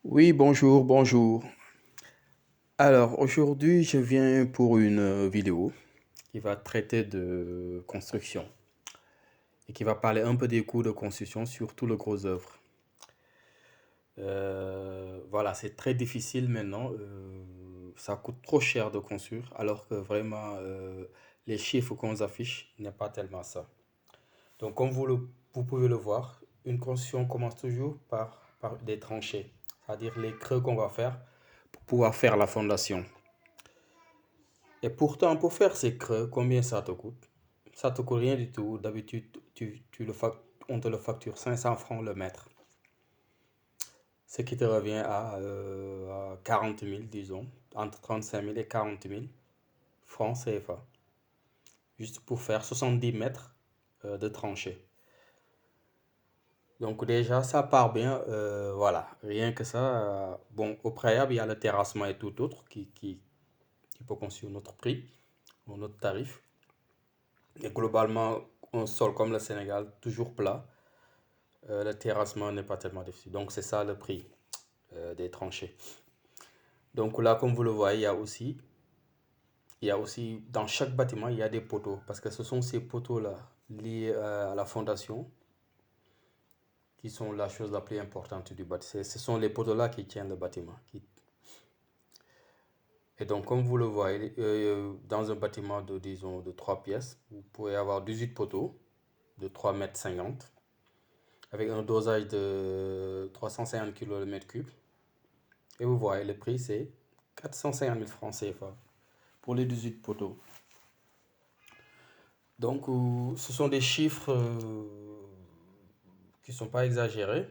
Oui, bonjour, bonjour. Alors, aujourd'hui, je viens pour une vidéo qui va traiter de construction et qui va parler un peu des coûts de construction, surtout les grosses œuvres. Voilà, c'est très difficile maintenant. Ça coûte trop cher de construire, alors que vraiment, les chiffres qu'on affiche n'est pas tellement ça. Donc, comme vous pouvez le voir, une construction commence toujours par des tranchées, c'est-à-dire les creux qu'on va faire pour pouvoir faire la fondation. Et pourtant, pour faire ces creux, combien ça te coûte? Ça te coûte rien du tout. D'habitude, on te le facture 500 francs le mètre. Ce qui te revient à 40 000, disons, entre 35 000 et 40 000 francs CFA. Juste pour faire 70 mètres de tranchée. Donc déjà, ça part bien. Voilà, rien que ça. Bon, au préalable, il y a le terrassement et tout autre qui peut construire notre prix, ou notre tarif. Et globalement, un sol comme le Sénégal, toujours plat, le terrassement n'est pas tellement difficile. Donc, c'est ça le prix des tranchées. Donc là, comme vous le voyez, il y a aussi, dans chaque bâtiment, il y a des poteaux. Parce que ce sont ces poteaux-là, liés à la fondation, qui sont la chose la plus importante du bâtiment. Ce sont les poteaux-là qui tiennent le bâtiment. Et donc, comme vous le voyez, dans un bâtiment de, disons, de 3 pièces, vous pouvez avoir 18 poteaux de 3,50 m avec un dosage de 350 kg le mètre cube. Et vous voyez, le prix, c'est 450 000 francs CFA pour les 18 poteaux. Donc, ce sont des chiffres qui ne sont pas exagérés.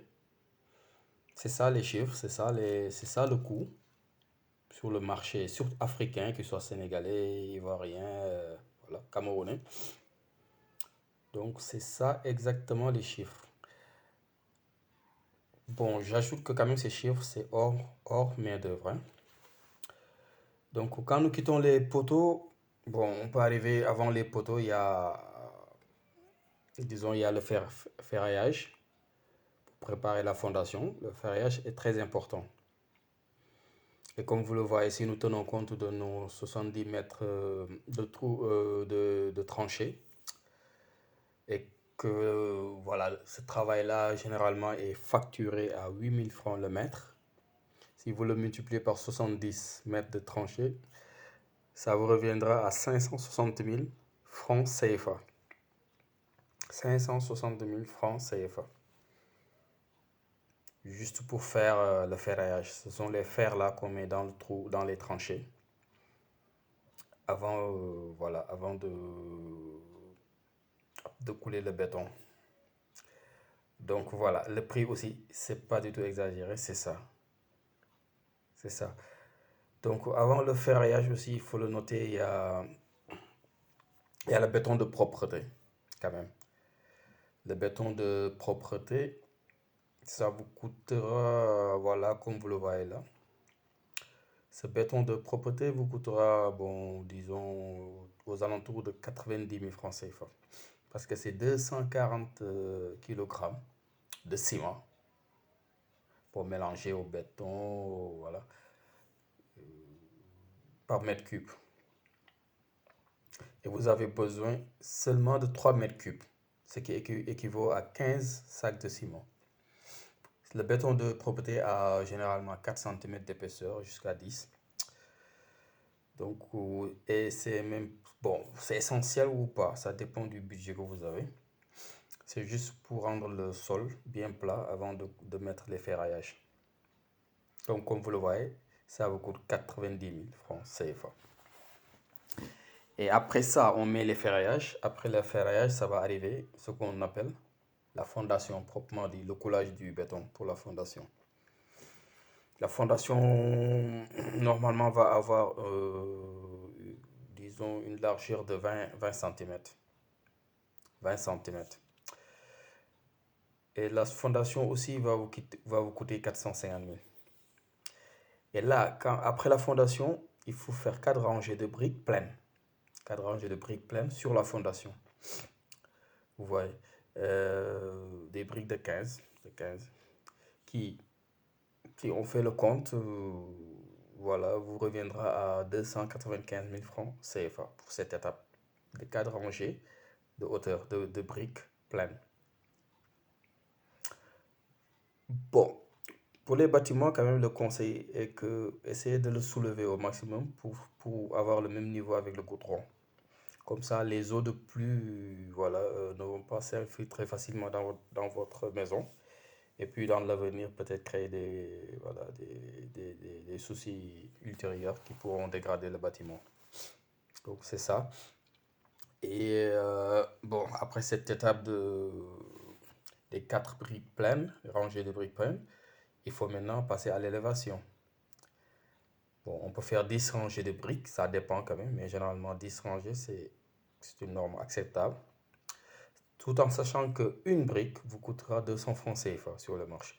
C'est ça les chiffres, c'est ça le coût sur le marché, surtout africain, qu'il soit sénégalais, ivoirien, voilà, camerounais. Donc, c'est ça exactement les chiffres. Bon, j'ajoute que quand même ces chiffres, c'est hors main-d'œuvre, hein. Donc, quand nous quittons les poteaux, bon, on peut arriver avant les poteaux, disons, il y a le ferraillage pour préparer la fondation. Le ferraillage est très important. Et comme vous le voyez, si nous tenons compte de nos 70 mètres de trou, de tranchées, et que, voilà, ce travail-là, généralement, est facturé à 8 000 francs le mètre. Si vous le multipliez par 70 mètres de tranchée, ça vous reviendra à 560 000 francs CFA. 560 000 francs CFA. Juste pour faire le ferraillage. Ce sont les fers là qu'on met dans le trou, dans les tranchées. Avant, voilà, avant de couler le béton. Donc voilà, le prix aussi, c'est pas du tout exagéré, c'est ça. C'est ça. Donc avant le ferraillage aussi, il faut le noter, il y a le béton de propreté, quand même. Le béton de propreté, ça vous coûtera, voilà, comme vous le voyez là. Ce béton de propreté vous coûtera, bon, disons, aux alentours de 90 000 francs CFA. Parce que c'est 240 kg de ciment pour mélanger au béton, voilà, par mètre cube. Et vous avez besoin seulement de 3 mètres cubes, ce qui équivaut à 15 sacs de ciment. Le béton de propreté a généralement 4 cm d'épaisseur jusqu'à 10. Donc, et c'est même, bon, c'est essentiel ou pas, ça dépend du budget que vous avez. C'est juste pour rendre le sol bien plat avant de mettre les ferraillages. Donc, comme vous le voyez, ça vous coûte 90 000 francs CFA. Et après ça, on met les ferraillages. Après le ferraillage, ça va arriver ce qu'on appelle la fondation, proprement dit, le coulage du béton pour la fondation. La fondation, normalement, va avoir, disons, une largeur de 20 cm. 20 cm. Et la fondation aussi va vous coûter 450 000. Et là, après la fondation, il faut faire 4 rangées de briques pleines. 4 rangées de briques pleines sur la fondation. Vous voyez, des briques de 15 qui, Si on fait le compte, voilà, vous reviendra à 295 000 francs CFA pour cette étape de 4 rangées de hauteur de briques pleines. Bon, pour les bâtiments, quand même, le conseil est que essayez de le soulever au maximum pour avoir le même niveau avec le goudron. Comme ça, les eaux de pluie, voilà, ne vont pas s'infiltrer facilement dans votre maison. Et puis, dans l'avenir, peut-être créer voilà, des soucis ultérieurs qui pourront dégrader le bâtiment. Donc, c'est ça. Et bon, après cette étape des 4 briques pleines, rangées de briques pleines, il faut maintenant passer à l'élévation. Bon, on peut faire 10 rangées de briques, ça dépend quand même, mais généralement 10 rangées, c'est une norme acceptable. Tout en sachant qu'une brique vous coûtera 200 francs CFA sur le marché.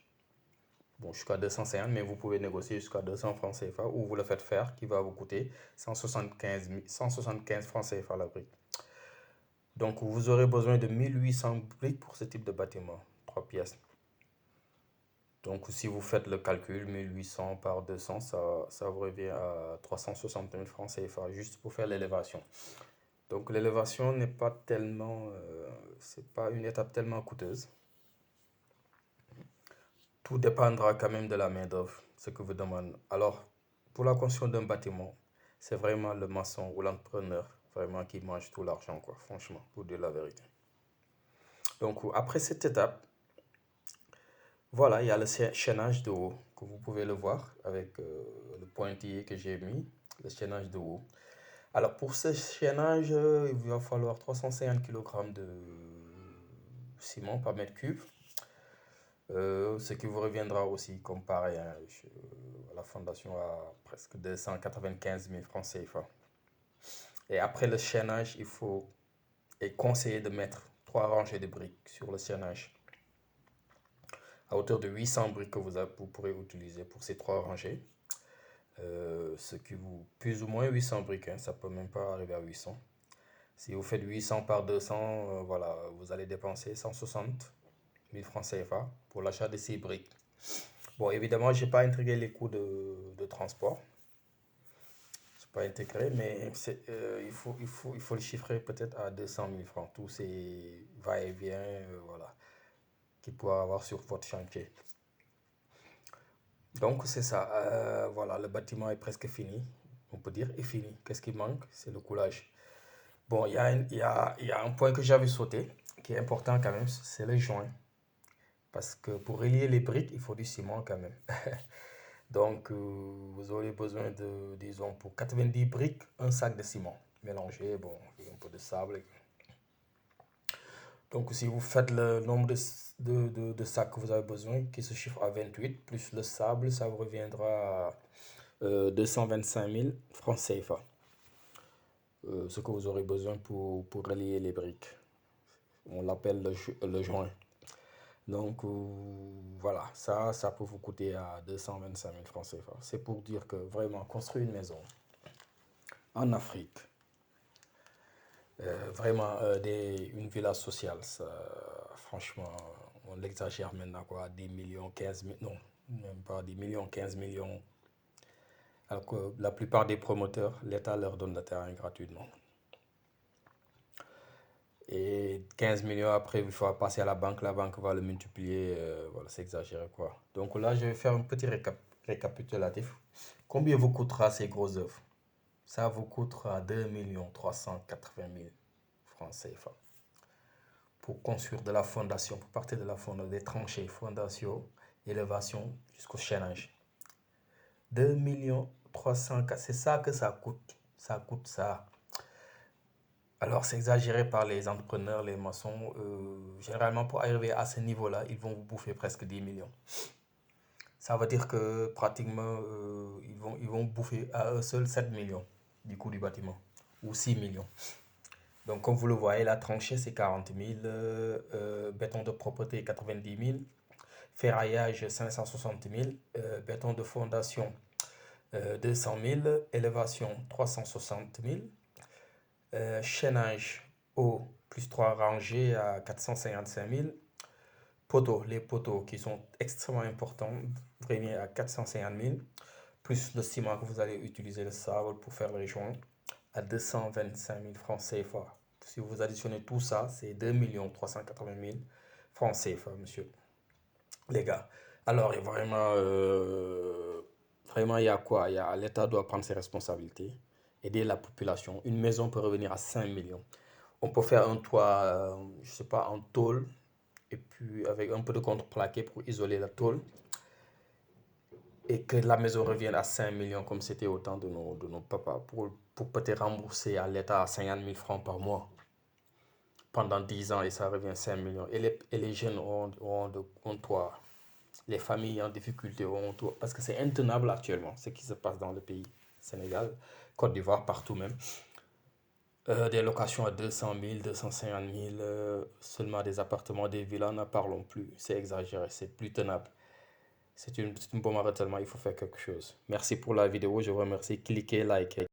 Bon, jusqu'à 250, mais vous pouvez négocier jusqu'à 200 francs CFA ou vous le faites faire qui va vous coûter 175 francs CFA la brique. Donc, vous aurez besoin de 1800 briques pour ce type de bâtiment, 3 pièces. Donc, si vous faites le calcul, 1800 par 200, ça vous revient à 360 000 francs CFA juste pour faire l'élévation. Donc, l'élévation n'est pas tellement, c'est pas une étape tellement coûteuse. Tout dépendra quand même de la main-d'œuvre, ce que vous demandez. Alors, pour la construction d'un bâtiment, c'est vraiment le maçon ou l'entrepreneur vraiment qui mange tout l'argent, quoi, franchement, pour dire la vérité. Donc, après cette étape, voilà, il y a le chaînage de haut, que vous pouvez le voir avec le pointillé que j'ai mis, le chaînage de haut. Alors, pour ce chaînage, il va falloir 350 kg de ciment par mètre cube. Ce qui vous reviendra aussi, comme pareil, hein, la fondation à presque 295 000 francs CFA. Et après le chaînage, il est conseillé de mettre 3 rangées de briques sur le chaînage à hauteur de 800 briques que vous pourrez utiliser pour ces 3 rangées. Ce qui vous plus ou moins 800 briques, hein, ça peut même pas arriver à 800. Si vous faites 800 par 200, voilà, vous allez dépenser 160 000 francs CFA pour l'achat de ces briques. Bon, évidemment, je n'ai pas intégré les coûts de transport. Je n'ai pas intégré, mais il faut le chiffrer peut-être à 200 000 francs. Tous ces va-et-vient, voilà, qu'il pourra avoir sur votre chantier. Donc, c'est ça. Voilà, le bâtiment est presque fini. On peut dire est fini. Qu'est-ce qui manque? C'est le coulage. Bon, il y a un point que j'avais sauté, qui est important quand même, c'est les joints. Parce que pour relier les briques, il faut du ciment quand même. Donc, vous aurez besoin de, disons, pour 90 briques, un sac de ciment mélangé, bon, et un peu de sable. Donc, si vous faites le nombre de sacs que vous avez besoin, qui se chiffre à 28, plus le sable, ça vous reviendra à 225 000 francs CFA. Ce que vous aurez besoin pour relier les briques. On l'appelle le joint. Donc, voilà, ça peut vous coûter à 225 000 francs CFA. C'est pour dire que vraiment, construire une maison en Afrique, vraiment une villa sociale, ça, franchement, on l'exagère maintenant, quoi, 10 millions, 15 millions, non, même pas 10 millions, 15 millions. Alors que la plupart des promoteurs, l'État leur donne le terrain gratuitement. Et 15 millions après, il faut passer à la banque va le multiplier, voilà, c'est exagéré, quoi. Donc là, je vais faire un petit récapitulatif. Combien vous coûtera ces grosses œuvres? Ça vous coûtera 2 380 000 francs CFA. Pour construire de la fondation, pour partir de la fondation, des tranchées, fondation, élévation jusqu'au chaînage. 2 300 000, c'est ça que ça coûte. Ça coûte ça. Alors, c'est exagéré par les entrepreneurs, les maçons. Généralement, pour arriver à ce niveau-là, ils vont vous bouffer presque 10 millions. Ça veut dire que pratiquement, ils vont bouffer à eux seuls 7 millions du coût du bâtiment, ou 6 millions. Donc, comme vous le voyez, la tranchée, c'est 40 000, béton de propreté, 90 000, ferraillage, 560 000, béton de fondation, 200 000, élévation, 360 000, chaînage haut, plus 3 rangées à 455 000, poteaux, les poteaux qui sont extrêmement importants, revient à 450 000, plus le ciment que vous allez utiliser, le sable pour faire les joints, à 225 000 francs CFA. Si vous additionnez tout ça, c'est 2 380 000 francs CFA, monsieur. Les gars. Alors, vraiment, il y a quoi? L'État doit prendre ses responsabilités, aider la population. Une maison peut revenir à 5 millions. On peut faire un toit, je sais pas, en tôle, et puis avec un peu de contreplaqué pour isoler la tôle, et que la maison revienne à 5 millions comme c'était au temps de nos papas, pour peut-être rembourser à l'État 50 000 francs par mois pendant 10 ans, et ça revient à 5 millions. Et les jeunes ont toit. Les familles en difficulté auront toit. Parce que c'est intenable actuellement, ce qui se passe dans le pays. Sénégal, Côte d'Ivoire, partout même. Des locations à 200 000, 250 000, seulement des appartements, des villas, n'en parlons plus. C'est exagéré, c'est plus tenable. C'est une bombe à retardement, il faut faire quelque chose. Merci pour la vidéo, je vous remercie. Cliquez, likez.